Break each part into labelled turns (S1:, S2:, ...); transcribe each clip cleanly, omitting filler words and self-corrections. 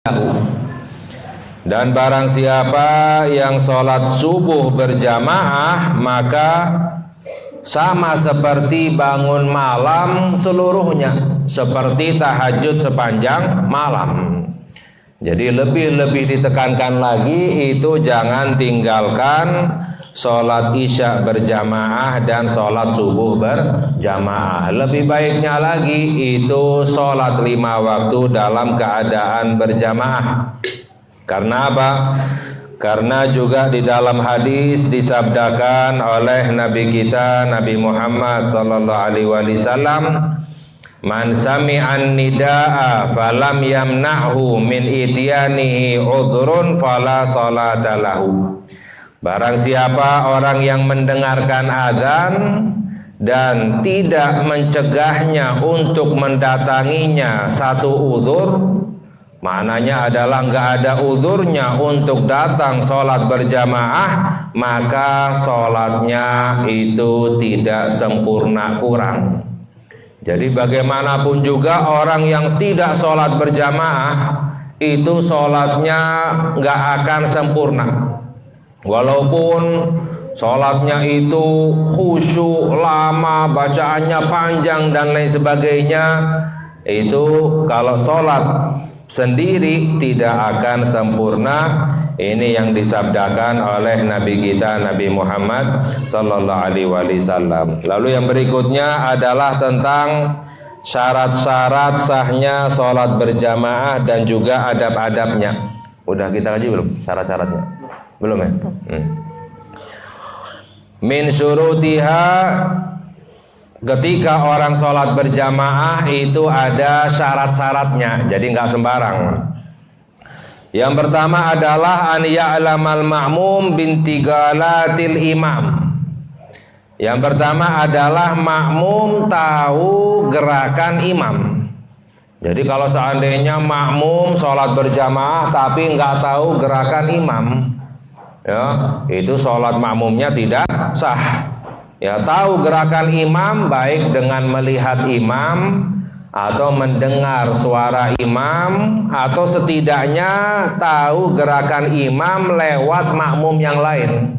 S1: Dan barang siapa yang sholat subuh berjamaah, maka sama seperti bangun malam seluruhnya, seperti tahajud sepanjang malam. Jadi lebih ditekankan lagi itu jangan tinggalkan sholat isya berjamaah dan sholat subuh berjamaah. Lebih baiknya lagi itu sholat 5 waktu dalam keadaan berjamaah. Karena apa? Karena juga di dalam hadis disabdakan oleh Nabi kita Nabi Muhammad sallallahu alaihi wasallam, man sami'an nidaa falam yamna'hu min ityanihi udhrun fala salata lahu. Barang siapa orang yang mendengarkan azan dan tidak mencegahnya untuk mendatanginya satu uzur, maknanya adalah nggak ada uzurnya untuk datang sholat berjamaah, maka sholatnya itu tidak sempurna, kurang. Jadi bagaimanapun juga orang yang tidak sholat berjamaah itu sholatnya nggak akan sempurna. Walaupun sholatnya itu khusyuk, lama, bacaannya panjang dan lain sebagainya, itu kalau sholat sendiri tidak akan sempurna. Ini yang disabdakan oleh Nabi kita Nabi Muhammad sallallahu alaihi wasallam. Lalu yang berikutnya adalah tentang syarat-syarat sahnya sholat berjamaah dan juga adab-adabnya. Udah kita kaji belum syarat-syaratnya? Belum ya? Min syurutiha, ketika orang sholat berjamaah itu ada syarat-syaratnya, jadi nggak sembarang. Yang pertama adalah an ya'lamal ma'mum bintigalatil imam. Yang pertama adalah makmum tahu gerakan imam. Jadi kalau seandainya makmum sholat berjamaah tapi nggak tahu gerakan imam, ya itu sholat makmumnya tidak sah. Ya, tahu gerakan imam baik dengan melihat imam atau mendengar suara imam, atau setidaknya tahu gerakan imam lewat makmum yang lain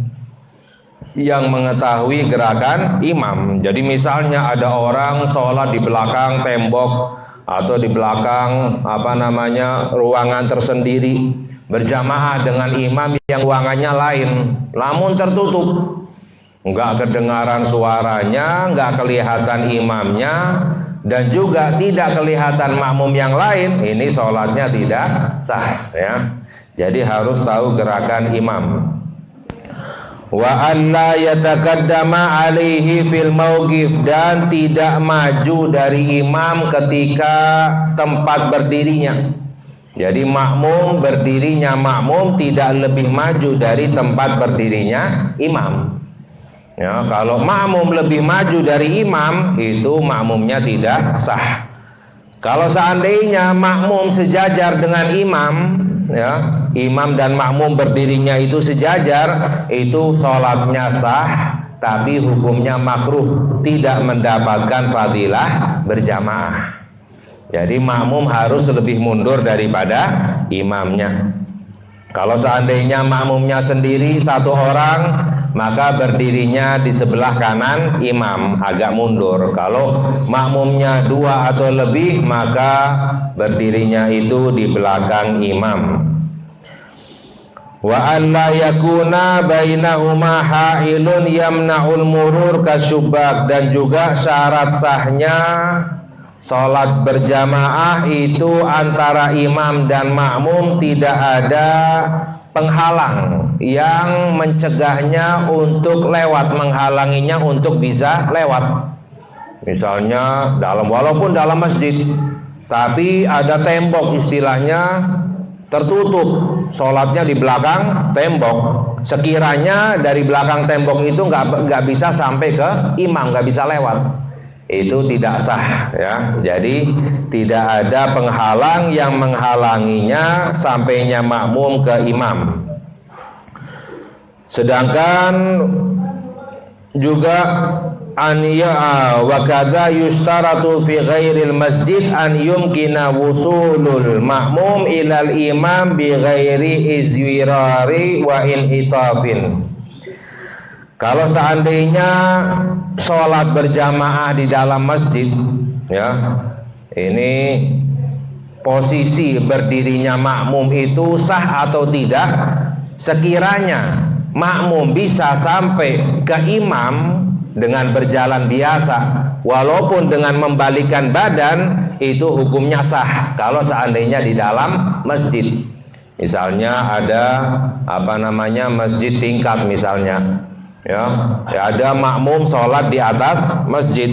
S1: yang mengetahui gerakan imam. Jadi misalnya ada orang sholat di belakang tembok atau di belakang ruangan tersendiri berjamaah dengan imam yang ruangannya lain, namun tertutup, nggak kedengaran suaranya, nggak kelihatan imamnya, dan juga tidak kelihatan makmum yang lain, ini sholatnya tidak sah, ya. Jadi harus tahu gerakan imam. Wa alla yataqaddama alaihi fil mauqif, dan tidak maju dari imam ketika tempat berdirinya. Jadi makmum berdirinya makmum tidak lebih maju dari tempat berdirinya imam. Ya, kalau makmum lebih maju dari imam, itu makmumnya tidak sah. Kalau seandainya makmum sejajar dengan imam, ya, imam dan makmum berdirinya itu sejajar, itu sholatnya sah, tapi hukumnya makruh, tidak mendapatkan fadilah berjamaah. Jadi makmum harus lebih mundur daripada imamnya. Kalau seandainya makmumnya sendiri satu orang, maka berdirinya di sebelah kanan imam, agak mundur. Kalau makmumnya 2 atau lebih, maka berdirinya itu di belakang imam. Wa an la yakuna bainahuma ha'ilun yamna'ul murur kasyubak, dan juga syarat sahnya sholat berjamaah itu antara imam dan makmum tidak ada penghalang yang mencegahnya untuk lewat, menghalanginya untuk bisa lewat. Misalnya walaupun dalam masjid, tapi ada tembok, istilahnya tertutup, sholatnya di belakang tembok. Sekiranya dari belakang tembok itu nggak bisa sampai ke imam, nggak bisa lewat, itu tidak sah, ya. Jadi tidak ada penghalang yang menghalanginya sampainya makmum ke imam. Sedangkan juga wa kadza yustaratu fi ghairil masjid an yumkina wusulul ma'mum ilal imam bi ghairi izwirari wa inhitafin. Kalau seandainya sholat berjamaah di dalam masjid, ya, ini posisi berdirinya makmum itu sah atau tidak, sekiranya makmum bisa sampai ke imam dengan berjalan biasa, walaupun dengan membalikan badan, itu hukumnya sah kalau seandainya di dalam masjid. Misalnya ada masjid tingkat misalnya, ya ada makmum sholat di atas masjid.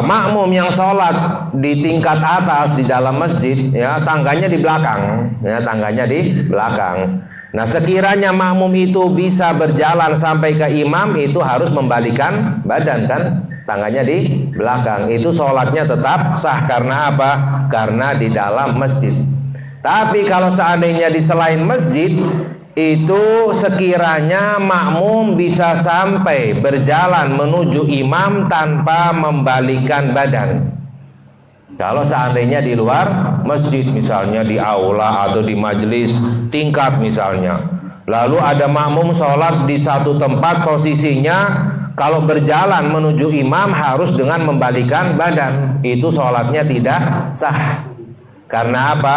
S1: Makmum yang sholat di tingkat atas di dalam masjid, ya tangganya di belakang, ya tangganya di belakang. Nah, sekiranya makmum itu bisa berjalan sampai ke imam, itu harus membalikan badan kan, tangannya di belakang. Itu sholatnya tetap sah. Karena apa? Karena di dalam masjid. Tapi kalau seandainya di selain masjid, itu sekiranya makmum bisa sampai berjalan menuju imam tanpa membalikan badan. Kalau seandainya di luar masjid, misalnya di aula atau di majelis tingkat misalnya, lalu ada makmum sholat di satu tempat, posisinya kalau berjalan menuju imam harus dengan membalikan badan, itu sholatnya tidak sah. Karena apa?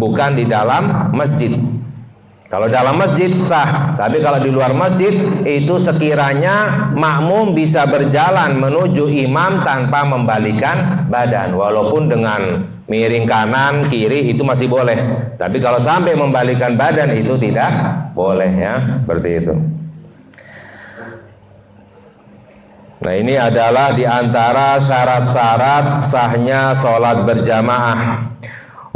S1: Bukan di dalam masjid. Kalau dalam masjid sah, tapi kalau di luar masjid itu sekiranya makmum bisa berjalan menuju imam tanpa membalikan badan, walaupun dengan miring kanan kiri itu masih boleh. Tapi kalau sampai membalikan badan itu tidak boleh, ya, seperti itu. Nah, ini adalah diantara syarat-syarat sahnya sholat berjamaah.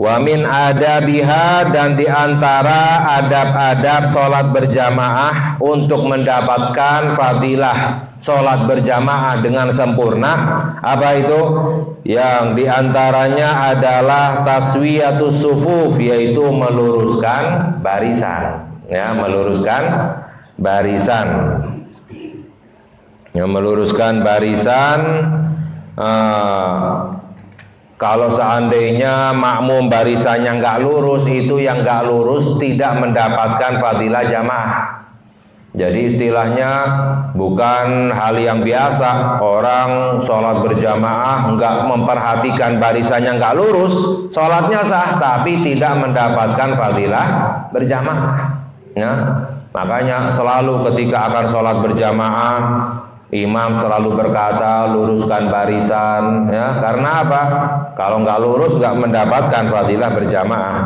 S1: Wa min adabiha, dan diantara adab-adab sholat berjamaah untuk mendapatkan fadilah sholat berjamaah dengan sempurna, apa itu? Yang diantaranya adalah taswiyatus sufuf, yaitu meluruskan barisan, ya, meluruskan barisan, ya, meluruskan barisan. Kalau seandainya makmum barisannya nggak lurus, itu yang nggak lurus tidak mendapatkan fadilah jamaah. Jadi istilahnya bukan hal yang biasa orang sholat berjamaah nggak memperhatikan barisannya nggak lurus, sholatnya sah tapi tidak mendapatkan fadilah berjamaah. Ya, makanya selalu ketika akan sholat berjamaah, imam selalu berkata luruskan barisan, ya, karena apa? Kalau nggak lurus nggak mendapatkan fadilah berjamaah.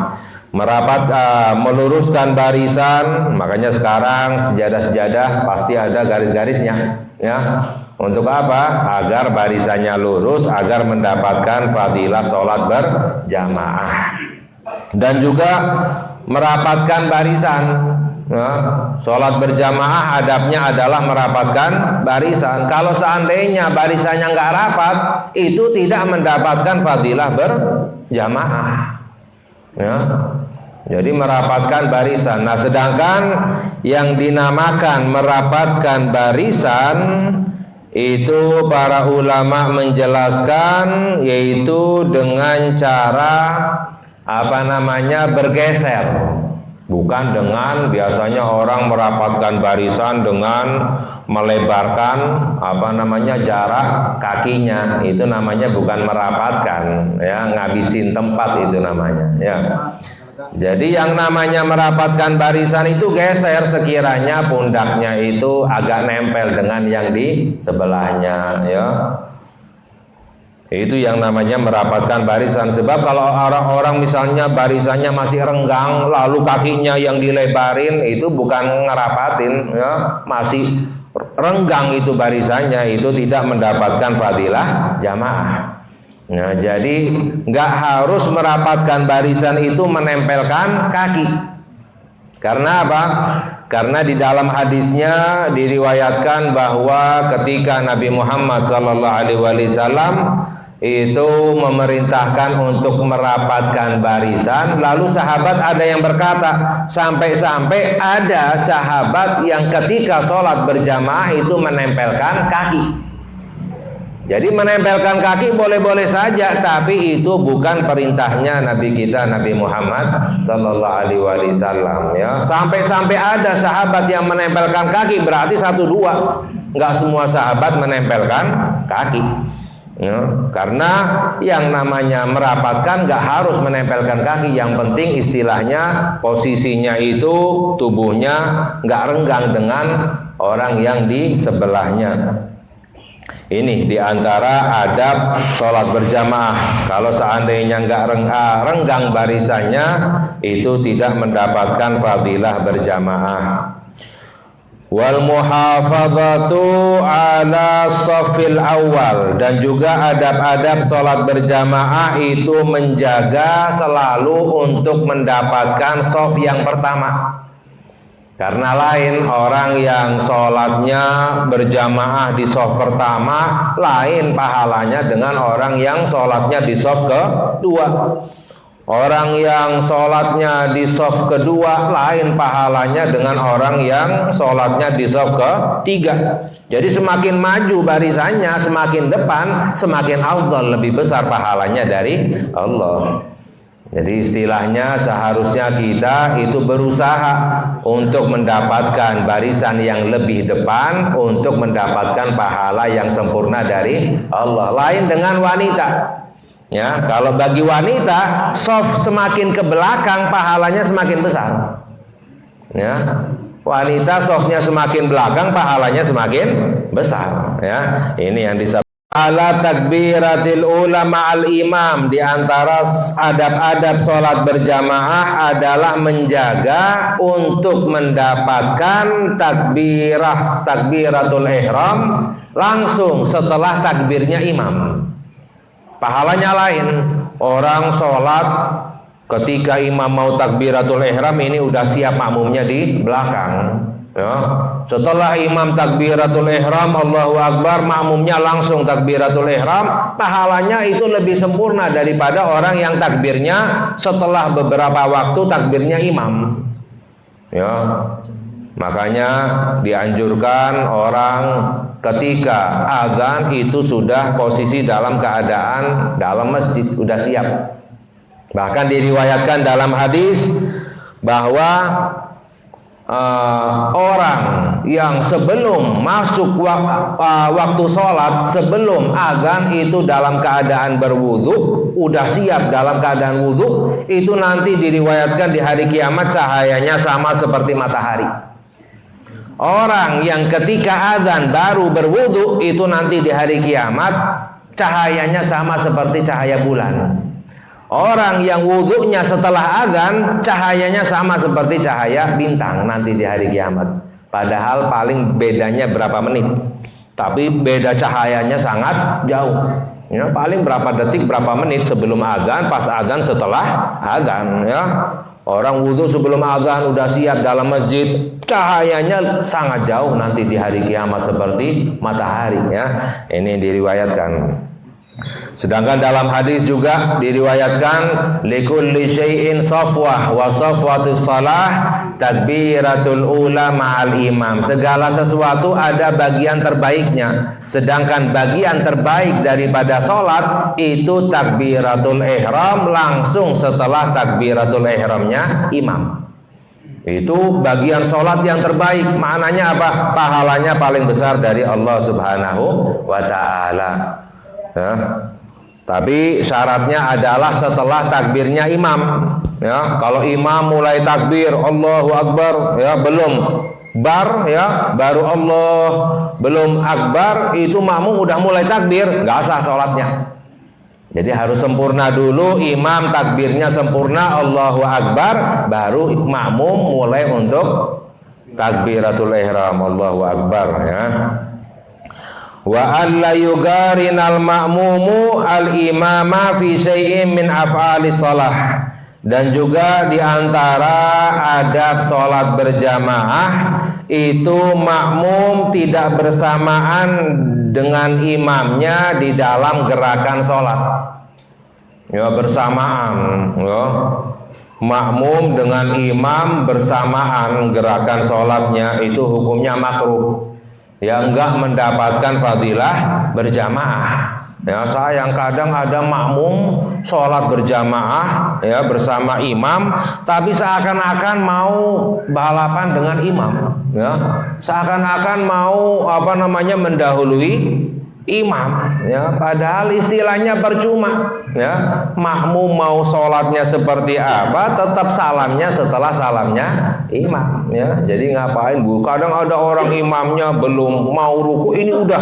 S1: Meluruskan barisan, makanya sekarang sejadah-sejadah pasti ada garis-garisnya, ya. Untuk apa? Agar barisannya lurus, agar mendapatkan fadilah sholat berjamaah. Dan juga merapatkan barisan. Ya, sholat berjamaah adabnya adalah merapatkan barisan. Kalau seandainya barisannya nggak rapat, itu tidak mendapatkan fadilah berjamaah. Ya, jadi merapatkan barisan. Nah, sedangkan yang dinamakan merapatkan barisan itu para ulama menjelaskan, yaitu dengan cara bergeser. Bukan dengan biasanya orang merapatkan barisan dengan melebarkan jarak kakinya, itu namanya bukan merapatkan, ya, ngabisin tempat itu namanya, ya. Jadi yang namanya merapatkan barisan itu geser sekiranya pundaknya itu agak nempel dengan yang di sebelahnya, ya. Itu yang namanya merapatkan barisan. Sebab kalau orang-orang misalnya barisannya masih renggang, lalu kakinya yang dilebarin, itu bukan ngerapatin, ya, masih renggang itu barisannya, itu tidak mendapatkan fadilah jamaah. Nah, jadi nggak harus merapatkan barisan itu menempelkan kaki. Karena apa? Karena di dalam hadisnya diriwayatkan bahwa ketika Nabi Muhammad SAW itu memerintahkan untuk merapatkan barisan. Lalu sahabat ada yang berkata, sampai-sampai ada sahabat yang ketika sholat berjamaah itu menempelkan kaki. Jadi menempelkan kaki boleh-boleh saja, tapi itu bukan perintahnya Nabi kita Nabi Muhammad Sallallahu Alaihi Wasallam. Ya, sampai-sampai ada sahabat yang menempelkan kaki, berarti 1-2. Nggak semua sahabat menempelkan kaki. Ya, karena yang namanya merapatkan nggak harus menempelkan kaki. Yang penting istilahnya posisinya itu tubuhnya nggak renggang dengan orang yang di sebelahnya. Ini diantara adab sholat berjamaah. Kalau seandainya nggak renggang barisannya, itu tidak mendapatkan fadilah berjamaah. Wal muhafadzatu ala shafil awal, dan juga adab-adab sholat berjamaah itu menjaga selalu untuk mendapatkan shaf yang pertama. Karena lain orang yang sholatnya berjamaah di shaf pertama, lain pahalanya dengan orang yang sholatnya di shaf kedua. Orang yang sholatnya di shaf kedua, lain pahalanya dengan orang yang sholatnya di shaf ketiga. Jadi semakin maju barisannya, semakin depan, semakin afdal, lebih besar pahalanya dari Allah. Jadi istilahnya seharusnya kita itu berusaha untuk mendapatkan barisan yang lebih depan, untuk mendapatkan pahala yang sempurna dari Allah. Lain dengan wanita. Ya, kalau bagi wanita, shaf semakin ke belakang pahalanya semakin besar. Ya, wanita shafnya semakin belakang pahalanya semakin besar. Ya, ini yang disebut ala takbiratil ula ma'al imam. Di antara adab-adab sholat berjamaah adalah menjaga untuk mendapatkan takbiratul ihram langsung setelah takbirnya imam. Pahalanya lain. Orang sholat ketika imam mau takbiratul ihram, ini udah siap makmumnya di belakang. Ya. Setelah imam takbiratul ihram, Allahu Akbar, makmumnya langsung takbiratul ihram, pahalanya itu lebih sempurna daripada orang yang takbirnya setelah beberapa waktu takbirnya imam. Ya. Makanya dianjurkan orang ketika azan itu sudah posisi dalam keadaan dalam masjid, sudah siap. Bahkan diriwayatkan dalam hadis bahwa orang yang sebelum masuk waktu sholat, sebelum azan itu dalam keadaan berwudu, udah siap dalam keadaan wudu, itu nanti diriwayatkan di hari kiamat cahayanya sama seperti matahari. Orang yang ketika azan baru berwudu, itu nanti di hari kiamat cahayanya sama seperti cahaya bulan. Orang yang wudhunya setelah azan, cahayanya sama seperti cahaya bintang nanti di hari kiamat. Padahal paling bedanya berapa menit, tapi beda cahayanya sangat jauh. Ya, paling berapa detik, berapa menit sebelum azan, pas azan, setelah azan. Ya, orang wudhu sebelum azan udah siap dalam masjid, cahayanya sangat jauh nanti di hari kiamat seperti matahari. Ya, ini diriwayatkan. Sedangkan dalam hadis juga diriwayatkan likulli syai'in safwah wa safwatus shalah takbiratul ula ma'al imam. Segala sesuatu ada bagian terbaiknya, sedangkan bagian terbaik daripada sholat itu takbiratul ihram langsung setelah takbiratul ihramnya imam. Itu bagian sholat yang terbaik. Maknanya apa? Pahalanya paling besar dari Allah Subhanahu wa ta'ala. Ya. Tapi syaratnya adalah setelah takbirnya imam. Ya, kalau imam mulai takbir Allahu Akbar, ya belum bar, ya baru Allah, belum akbar, itu makmum udah mulai takbir, nggak sah sholatnya. Jadi harus sempurna dulu, imam takbirnya sempurna Allahu Akbar, baru makmum mulai untuk takbiratul ihram Allahu Akbar. Ya. Wa alla yugarinal ma'mumu al-imama fi syai'in min af'ali shalah. Dan juga diantara adab sholat berjamaah itu makmum tidak bersamaan dengan imamnya di dalam gerakan sholat. Ya, bersamaan, ya. Makmum dengan imam bersamaan gerakan sholatnya itu hukumnya makruh. Ya, enggak mendapatkan fadilah berjamaah. Ya, sayang kadang ada makmum sholat berjamaah ya bersama imam, tapi seakan-akan mau balapan dengan imam. Ya, seakan-akan mau mendahului imam. Ya, padahal istilahnya percuma. Ya, makmum mau sholatnya seperti apa, tetap salamnya setelah salamnya imam. Ya, jadi ngapain bu? Kadang ada orang imamnya belum mau ruku, ini udah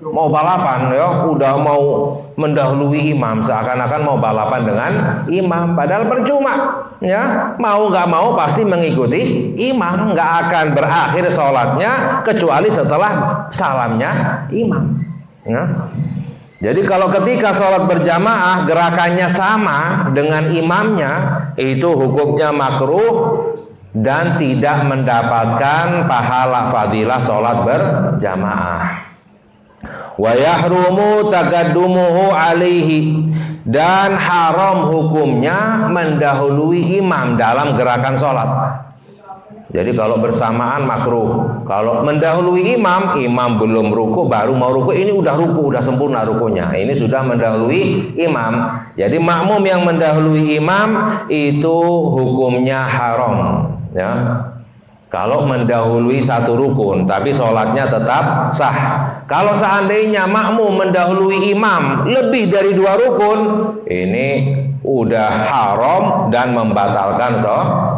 S1: mau balapan, ya, udah mau mendahului imam, seakan-akan mau balapan dengan imam. Padahal percuma. Ya, mau nggak mau pasti mengikuti imam, nggak akan berakhir sholatnya kecuali setelah salamnya imam. Ya. Jadi kalau ketika sholat berjamaah gerakannya sama dengan imamnya, itu hukumnya makruh dan tidak mendapatkan pahala fadilah sholat berjamaah. Wa yahrumu taqaddumuhu alaihi, dan haram hukumnya mendahului imam dalam gerakan sholat. Jadi kalau bersamaan makruh. Kalau mendahului imam, imam belum ruku baru mau ruku, ini udah ruku, udah sempurna rukunya. Ini sudah mendahului imam. Jadi makmum yang mendahului imam itu hukumnya haram. Ya. Kalau mendahului satu rukun, tapi sholatnya tetap sah. Kalau seandainya makmum mendahului imam lebih dari 2 rukun, ini udah haram dan membatalkan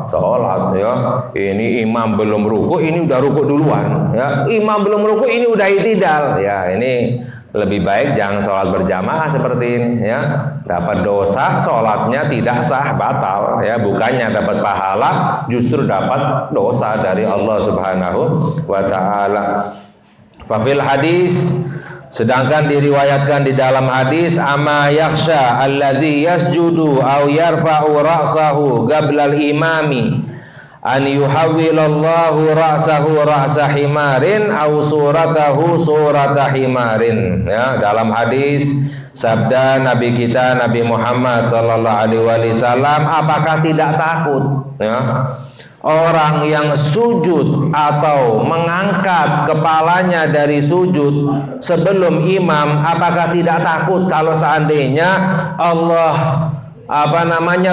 S1: sholat. Ya, ini imam belum ruku, ini udah ruku duluan. Ya, imam belum ruku, ini udah i'tidal. Ya, ini lebih baik jangan sholat berjamaah seperti ini. Ya, dapat dosa, sholatnya tidak sah, batal. Ya, bukannya dapat pahala, justru dapat dosa dari Allah Subhanahu wa Ta'ala. Fafil hadis, sedangkan diriwayatkan di dalam hadis, amma yakhsha alladhi yasjudu aw yarfa'u ra'sahu qabla al-imami an yuhawwilallahu ra'sahu ra'sa himarin aw suratahu surata himarin. Ya, dalam hadis sabda Nabi kita Nabi Muhammad sallallahu alaihi wasallam, apakah tidak takut ya orang yang sujud atau mengangkat kepalanya dari sujud sebelum imam, apakah tidak takut kalau seandainya Allah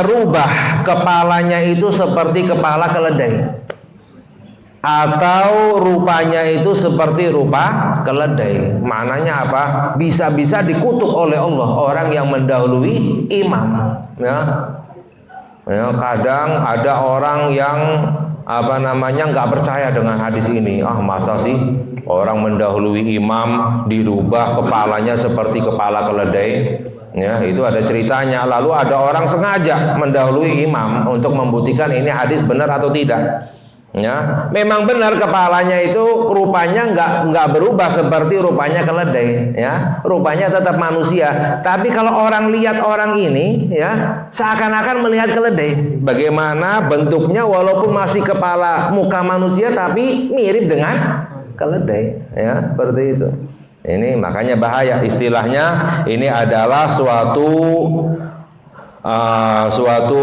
S1: rubah kepalanya itu seperti kepala keledai, atau rupanya itu seperti rupa keledai? Mananya apa? Bisa-bisa dikutuk oleh Allah orang yang mendahului imam. Ya. Ya, kadang ada orang yang nggak percaya dengan hadis ini. Masa sih orang mendahului imam dirubah kepalanya seperti kepala keledai? Ya, itu ada ceritanya. Lalu ada orang sengaja mendahului imam untuk membuktikan ini hadis benar atau tidak. Ya, memang benar kepalanya itu rupanya nggak berubah seperti rupanya keledai, ya, rupanya tetap manusia. Tapi kalau orang lihat orang ini, ya, seakan-akan melihat keledai. Bagaimana bentuknya walaupun masih kepala muka manusia, tapi mirip dengan keledai, ya, seperti itu. Ini makanya bahaya. Istilahnya ini adalah suatu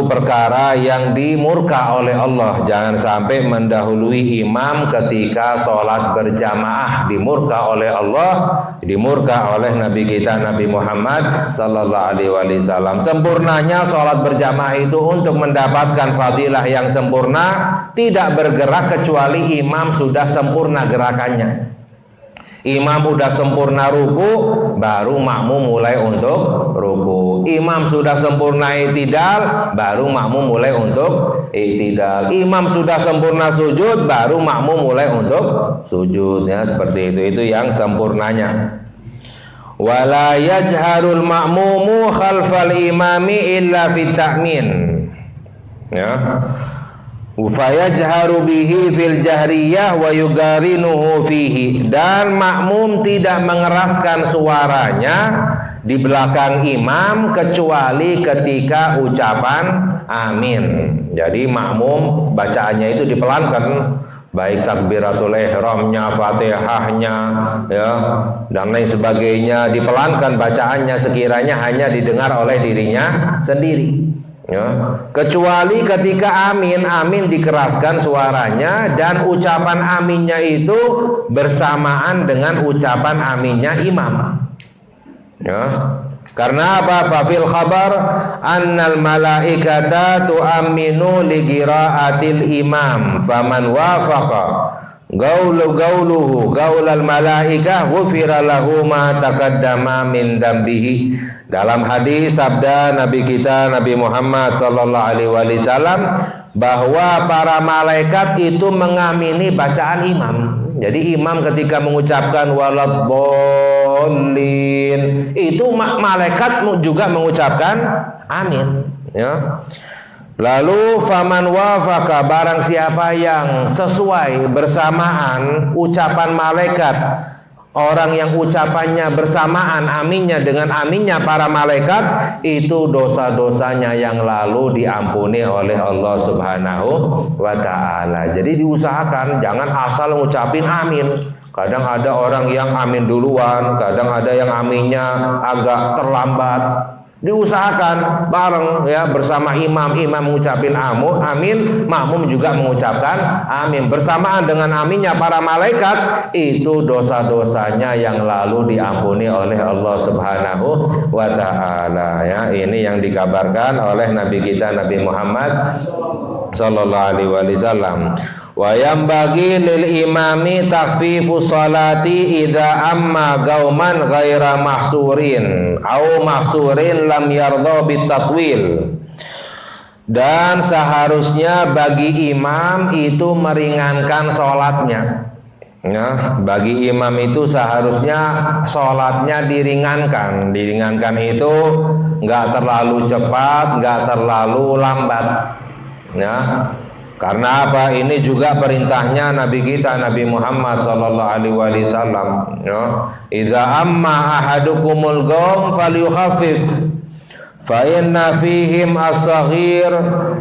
S1: perkara yang dimurka oleh Allah. Jangan sampai mendahului imam ketika sholat berjamaah. Dimurka oleh Allah, dimurka oleh Nabi kita Nabi Muhammad sallallahu alaihi wasallam. Sempurnanya sholat berjamaah itu untuk mendapatkan fadilah yang sempurna, tidak bergerak kecuali imam sudah sempurna gerakannya. Imam sudah sempurna ruku, baru makmum mulai untuk ruku. Imam sudah sempurna i'tidal, baru makmum mulai untuk i'tidal. Imam sudah sempurna sujud, baru makmum mulai untuk sujud. Ya, seperti itu. Itu yang sempurnanya. Wala yajharul ma'mumu khalfal imami illa fit ta'min. Ya. Fayajharu bihi fil jahriyah wa yugarinuhu fihi, dan makmum tidak mengeraskan suaranya di belakang imam kecuali ketika ucapan amin. Jadi makmum bacaannya itu dipelankan, baik takbiratul ihramnya, Fatihahnya, ya, dan lain sebagainya, dipelankan bacaannya sekiranya hanya didengar oleh dirinya sendiri. Ya. Kecuali ketika amin dikeraskan suaranya dan ucapan aminnya itu bersamaan dengan ucapan aminnya imam. Ya. Karena apa? Fafil khabar annal malaikata tu'aminu li qiraatil imam faman wafaqa gauluhu gaulal malaikah ghufira lahu ma taqaddama min dambihi. Dalam hadis sabda Nabi kita Nabi Muhammad sallallahu alaihi wasallam bahwa para malaikat itu mengamini bacaan imam. Jadi imam ketika mengucapkan waladhdallin, itu malaikat juga mengucapkan amin, ya. Lalu faman wafaqa, barang siapa yang sesuai bersamaan ucapan malaikat, orang yang ucapannya bersamaan aminnya dengan aminnya para malaikat, itu dosa-dosanya yang lalu diampuni oleh Allah Subhanahu wa ta'ala. Jadi diusahakan jangan asal ngucapin amin. Kadang ada orang yang amin duluan, kadang ada yang aminnya agak terlambat. Diusahakan bareng, ya, bersama imam mengucapin amin, makmum juga mengucapkan amin bersamaan dengan aminnya para malaikat. Itu dosa-dosanya yang lalu diampuni oleh Allah Subhanahu wa ta'ala, ya. Ini yang dikabarkan oleh Nabi kita Nabi Muhammad sallallahu alaihi wasallam. Wa yambagi lil imami takhfifu salati idza amma gauman ghaira mahsurin au mahsurin lam yardha bitatwil. Dan seharusnya bagi imam itu meringankan sholatnya, ya, bagi imam itu seharusnya sholatnya diringankan. Diringankan itu nggak terlalu cepat, nggak terlalu lambat, ya. Karena apa? Ini juga perintahnya Nabi kita Nabi Muhammad sallallahu alaihi wasallam, ya. Idza amma ahadukumul qaum falyukhaffif fa inna fihim as-saghir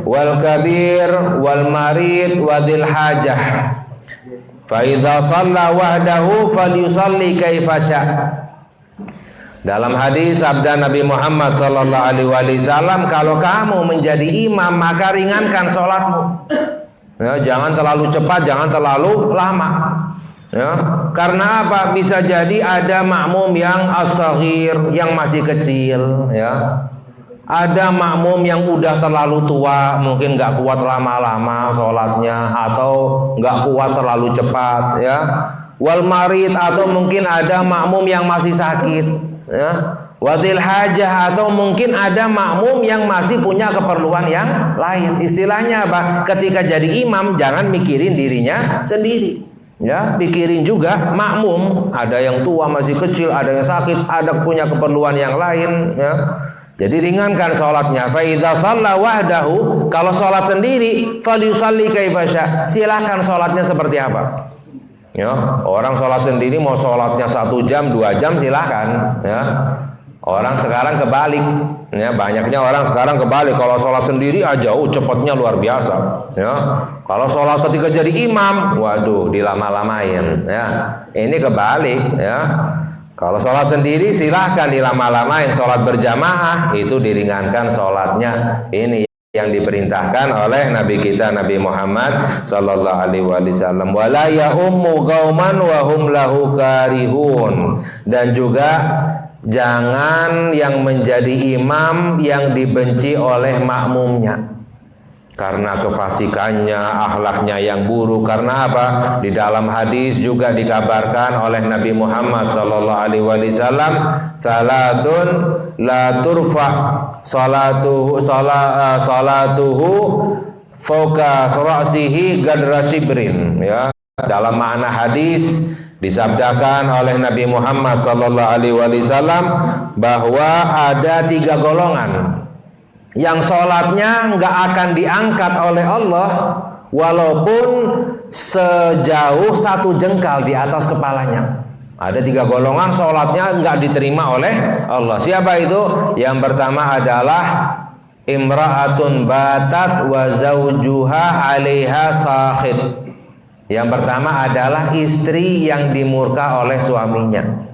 S1: wal kabir wal marid wa dzil hajah. Fa idza shalla wahdahu falyusalli kaifa syaa. Dalam hadis sabda Nabi Muhammad sallallahu alaihi wasallam, kalau kamu menjadi imam maka ringankan sholatmu. Ya, jangan terlalu cepat, jangan terlalu lama. Ya, karena apa? Bisa jadi ada makmum yang as-saghir, yang masih kecil, ya. Ada makmum yang udah terlalu tua, mungkin nggak kuat lama-lama sholatnya, atau nggak kuat terlalu cepat, ya. Wal marid, atau mungkin ada makmum yang masih sakit, ya. Wadil hajah, atau mungkin ada makmum yang masih punya keperluan yang lain. Istilahnya apa? Ketika jadi imam jangan mikirin dirinya sendiri, ya, pikirin juga makmum. Ada yang tua masih kecil, ada yang sakit, ada punya keperluan yang lain, ya. Jadi ringankan sholatnya. Fa idza shalla wahdahu, kalau sholat sendiri, falyusalli kaifa syaa. Silakan sholatnya seperti apa. Ya, orang sholat sendiri mau sholatnya 1 jam, 2 jam silakan, ya. Orang sekarang kebalik, ya, banyaknya orang sekarang kebalik. Kalau sholat sendiri aja, cepatnya luar biasa, ya. Kalau sholat ketika jadi imam, waduh, dilama-lamain, ya. Ini kebalik, ya. Kalau sholat sendiri silahkan dilama-lamain. Sholat berjamaah itu diringankan sholatnya. Ini yang diperintahkan oleh Nabi kita Nabi Muhammad sallallahu alaihi wasallam. Wala ya ummu qauman wa hum lahu karihun. Dan juga jangan yang menjadi imam yang dibenci oleh makmumnya karena kefasikannya, akhlaknya yang buruk. Karena apa? Di dalam hadis juga dikabarkan oleh Nabi Muhammad sallallahu alaihi wasallam, salatun la turfa salatuhu fauqa ra'sihi gadra shibrin, ya. Dalam makna hadis disabdakan oleh Nabi Muhammad sallallahu alaihi wasallam bahwa ada 3 golongan yang sholatnya nggak akan diangkat oleh Allah walaupun sejauh 1 jengkal di atas kepalanya. Ada 3 golongan sholatnya nggak diterima oleh Allah. Siapa itu? Yang pertama adalah imra'atun batat wa zawjuha 'alaiha sakhit. Yang pertama adalah istri yang dimurka oleh suaminya.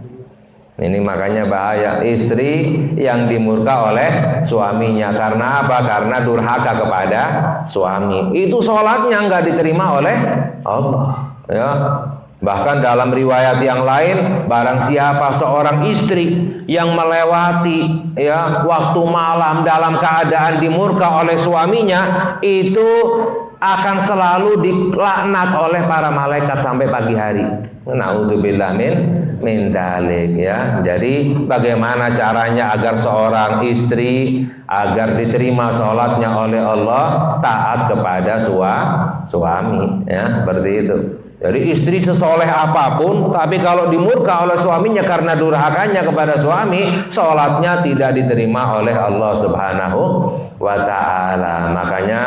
S1: Ini makanya bahaya, istri yang dimurka oleh suaminya. Karena apa? Karena durhaka kepada suami. Itu sholatnya nggak diterima oleh Allah. Ya. Bahkan dalam riwayat yang lain, barang siapa seorang istri yang melewati ya waktu malam dalam keadaan dimurka oleh suaminya, itu akan selalu dilaknat oleh para malaikat sampai pagi hari. Naudzubillah min dalik ya. Jadi bagaimana caranya agar seorang istri agar diterima sholatnya oleh Allah, taat kepada suami ya, seperti itu. Jadi istri sesoleh apapun, tapi kalau dimurka oleh suaminya karena durhakanya kepada suami, sholatnya tidak diterima oleh Allah Subhanahu wa ta'ala. Makanya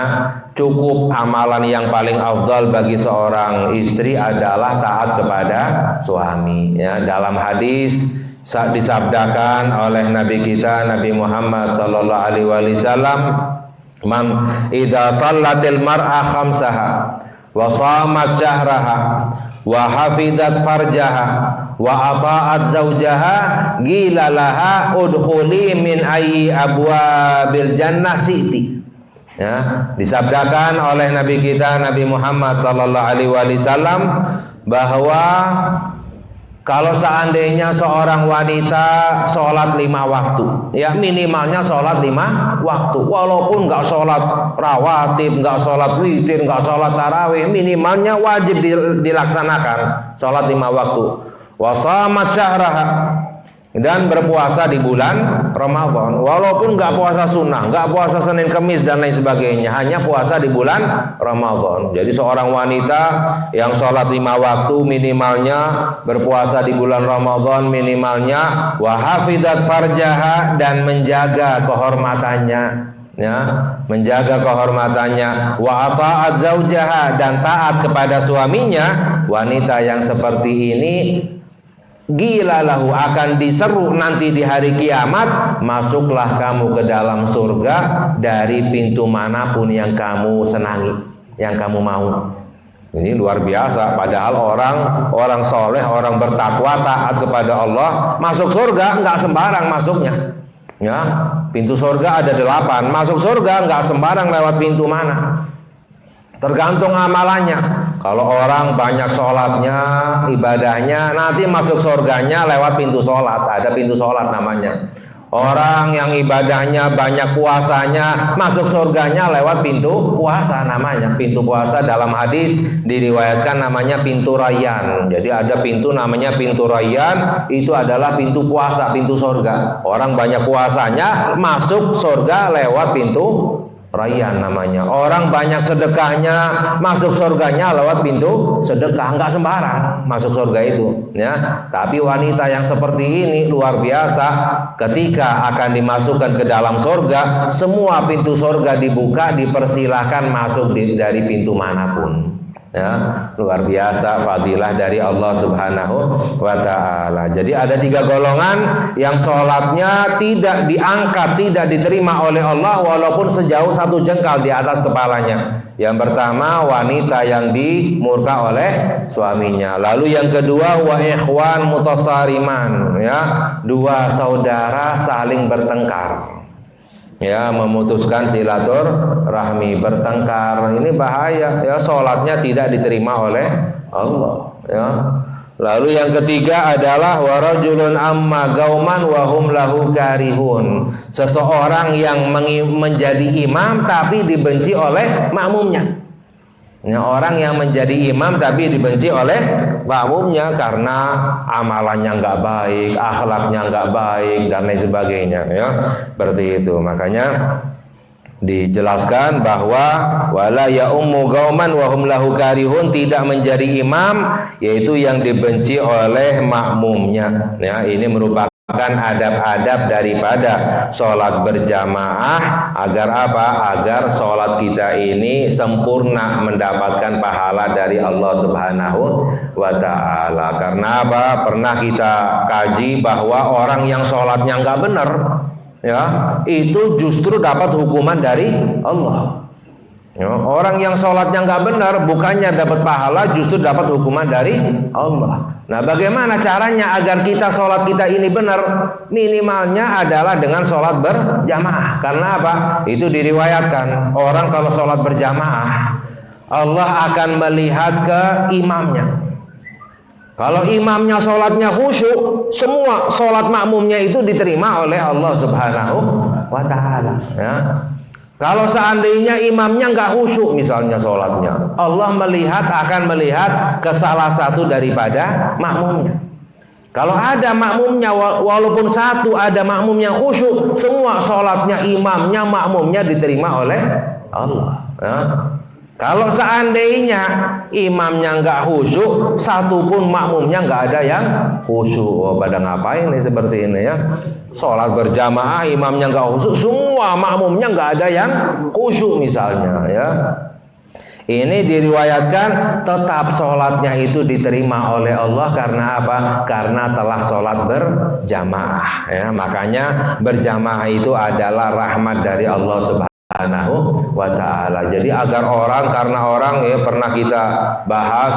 S1: cukup amalan yang paling afdal bagi seorang istri adalah taat kepada suami ya. Dalam hadis disabdakan oleh Nabi kita Nabi Muhammad sallallahu alaihi wasallam, "Man idza shallatil mar'a khamsaha wa shamat syahraha wa hafidzat farjaha wa ata'at zaujaha qila laha udkhuli min ayyi abwabil jannah siti." Ya, disabdakan oleh Nabi kita Nabi Muhammad sallallahu alaihi wasallam bahwa kalau seandainya seorang wanita sholat 5 waktu, ya minimalnya sholat 5 waktu, walaupun nggak sholat rawatib, nggak sholat witir, nggak sholat tarawih, minimalnya wajib dilaksanakan sholat 5 waktu. Wasamat syahraha, dan berpuasa di bulan Ramadan, walaupun nggak puasa sunnah, nggak puasa Senin Kemis dan lain sebagainya, hanya puasa di bulan Ramadan. Jadi seorang wanita yang sholat 5 waktu minimalnya, berpuasa di bulan Ramadan minimalnya, wa hafidzat farjaha, dan menjaga kehormatannya ya, menjaga kehormatannya, wa ata'at zaujaha, dan taat kepada suaminya. Wanita yang seperti ini gila lahu, akan diseru nanti di hari kiamat, masuklah kamu ke dalam surga dari pintu manapun yang kamu senangi, yang kamu mau. Ini luar biasa. Padahal orang soleh, orang bertakwa, taat kepada Allah, masuk surga nggak sembarang masuknya. Ya, pintu surga ada 8. Masuk surga nggak sembarang lewat pintu mana. Tergantung amalannya. Kalau orang banyak sholatnya, ibadahnya, nanti masuk surganya lewat pintu sholat. Ada pintu sholat namanya. Orang yang ibadahnya banyak, puasanya, masuk surganya lewat pintu puasa namanya. Pintu puasa dalam hadis diriwayatkan namanya pintu Rayyan. Jadi ada pintu namanya pintu Rayyan, itu adalah pintu puasa, pintu surga. Orang banyak puasanya masuk surga lewat pintu Rayyan namanya. Orang banyak sedekahnya, masuk surganya lewat pintu sedekah. Enggak sembarang masuk surga itu ya. Tapi wanita yang seperti ini luar biasa. Ketika akan dimasukkan ke dalam surga, semua pintu surga dibuka, dipersilahkan masuk dari pintu manapun ya. Luar biasa fadilah dari Allah Subhanahu wa ta'ala. Jadi ada 3 golongan yang sholatnya tidak diangkat, tidak diterima oleh Allah walaupun sejauh 1 jengkal di atas kepalanya. Yang pertama, wanita yang dimurka oleh suaminya. Lalu yang kedua, wa ikhwan mutasariman ya, 2 saudara saling bertengkar ya, memutuskan silaturahmi, bertengkar. Ini bahaya ya, sholatnya tidak diterima oleh Allah ya. Lalu yang ketiga adalah warajulun amma gauman wa hum lahu karihun, seseorang yang menjadi imam tapi dibenci oleh makmumnya. Ya, orang yang menjadi imam tapi dibenci oleh makmumnya karena amalannya nggak baik, akhlaknya nggak baik dan lain sebagainya ya. Seperti itu. Makanya dijelaskan bahwa wala ya ummu gauman wa hum lahu karihun, tidak menjadi imam yaitu yang dibenci oleh makmumnya ya. Ini merupakan adab-adab daripada sholat berjamaah agar apa? Agar sholat kita ini sempurna, mendapatkan pahala dari Allah Subhanahu wa ta'ala. Karena apa? Pernah kita kaji bahwa orang yang sholatnya nggak benar ya, itu justru dapat hukuman dari Allah Ya, orang yang sholatnya nggak benar, bukannya dapat pahala, justru dapat hukuman dari Allah. Nah, bagaimana caranya agar kita sholat kita ini benar? Minimalnya adalah dengan sholat berjamaah. Karena apa? Itu diriwayatkan, orang kalau sholat berjamaah, Allah akan melihat ke imamnya. Kalau imamnya sholatnya khusyuk, semua sholat makmumnya itu diterima oleh Allah Subhanahu wa Ta'ala. Ya. Kalau seandainya imamnya nggak khusyuk misalnya sholatnya, Allah akan melihat ke salah satu daripada makmumnya. Kalau ada makmumnya, walaupun satu ada makmum yang khusyuk, semua sholatnya imamnya, makmumnya diterima oleh Allah. Ya. Kalau seandainya imamnya nggak khusyuk, satu pun makmumnya nggak ada yang khusyuk. Oh, pada ngapain nih seperti ini ya? Sholat berjamaah, imamnya nggak khusyuk, semua makmumnya nggak ada yang khusyuk misalnya ya. Ini diriwayatkan tetap sholatnya itu diterima oleh Allah karena apa? Karena telah sholat berjamaah. Ya, makanya berjamaah itu adalah rahmat dari Allah Subhanahu wa Ta'ala. Jadi agar karena orang ya pernah kita bahas,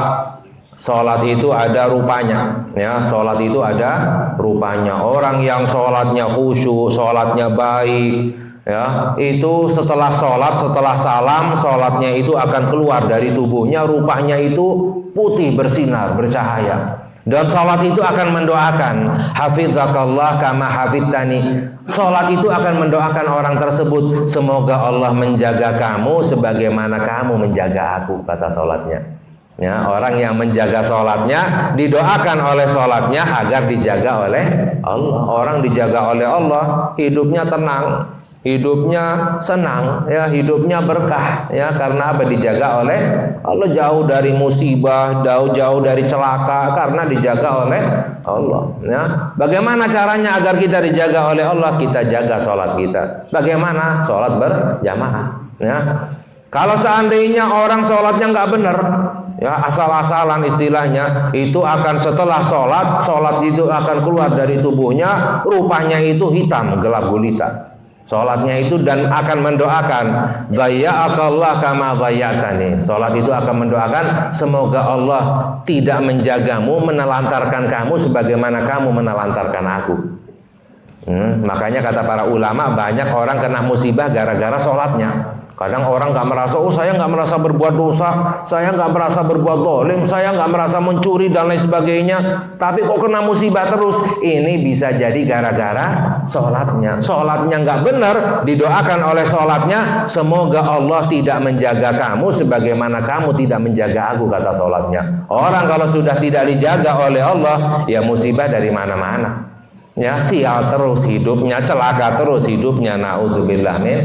S1: sholat itu ada rupanya, ya. Sholat itu ada rupanya. Orang yang sholatnya khusyuk, sholatnya baik, ya, itu setelah sholat, setelah salam, sholatnya itu akan keluar dari tubuhnya, rupanya itu putih, bersinar, bercahaya. Dan sholat itu akan mendoakan, hafizakallah kama hafidtani. Sholat itu akan mendoakan orang tersebut, semoga Allah menjaga kamu sebagaimana kamu menjaga aku, kata sholatnya. Ya, orang yang menjaga sholatnya didoakan oleh sholatnya agar dijaga oleh Allah. Orang dijaga oleh Allah, hidupnya tenang, hidupnya senang, ya, hidupnya berkah, ya, karena apa? Dijaga oleh Allah, jauh dari musibah, jauh dari celaka, karena dijaga oleh Allah. Ya, bagaimana caranya agar kita dijaga oleh Allah? Kita jaga sholat kita. Bagaimana? Sholat berjamaah. Ya, kalau seandainya orang sholatnya nggak benar, ya, asal-asalan istilahnya, itu akan setelah sholat itu akan keluar dari tubuhnya, rupanya itu hitam, gelap gulita. Sholatnya itu, dan akan mendoakan, dhayya'akallah kama dhayya'tani. Sholat itu akan mendoakan, semoga Allah tidak menjagamu, menelantarkan kamu sebagaimana kamu menelantarkan aku. Makanya kata para ulama, banyak orang kena musibah gara-gara sholatnya. Kadang orang nggak merasa, saya nggak merasa berbuat dosa, saya nggak merasa berbuat zalim, saya nggak merasa mencuri dan lain sebagainya, tapi kok kena musibah terus. Ini bisa jadi gara-gara sholatnya. Sholatnya nggak benar, didoakan oleh sholatnya, semoga Allah tidak menjaga kamu sebagaimana kamu tidak menjaga aku, kata sholatnya. Orang kalau sudah tidak dijaga oleh Allah, ya musibah dari mana-mana. Ya, sial terus hidupnya, celaka terus hidupnya, naudzubillah min.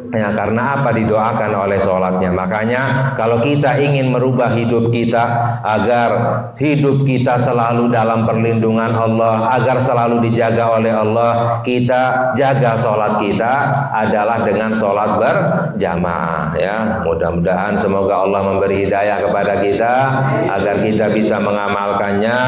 S1: Ya, karena apa? Didoakan oleh sholatnya. Makanya kalau kita ingin merubah hidup kita agar hidup kita selalu dalam perlindungan Allah, agar selalu dijaga oleh Allah, kita jaga sholat kita adalah dengan sholat berjamaah. Ya, mudah-mudahan semoga Allah memberi hidayah kepada kita agar kita bisa mengamalkannya,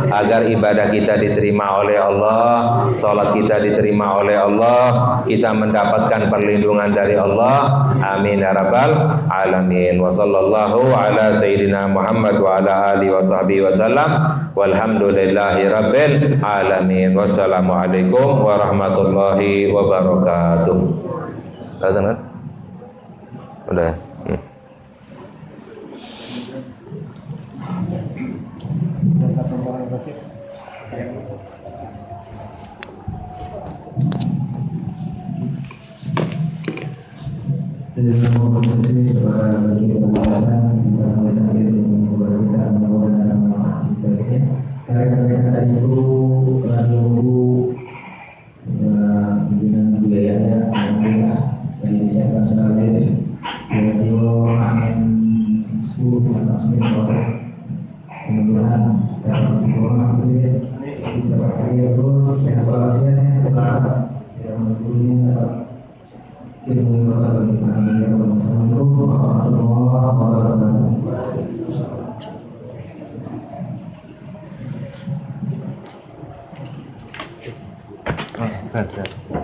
S1: agar ibadah kita diterima oleh Allah, sholat kita diterima oleh Allah, kita mendapatkan perlindungan dari Allah. Amin ya rabbal alamin. Wa sallallahu ala sayyidina Muhammad wa ala alihi wa sahbihi wasallam. Walhamdulillahi rabbil alamin. Wassalamualaikum warahmatullahi wabarakatuh. Udah. Good.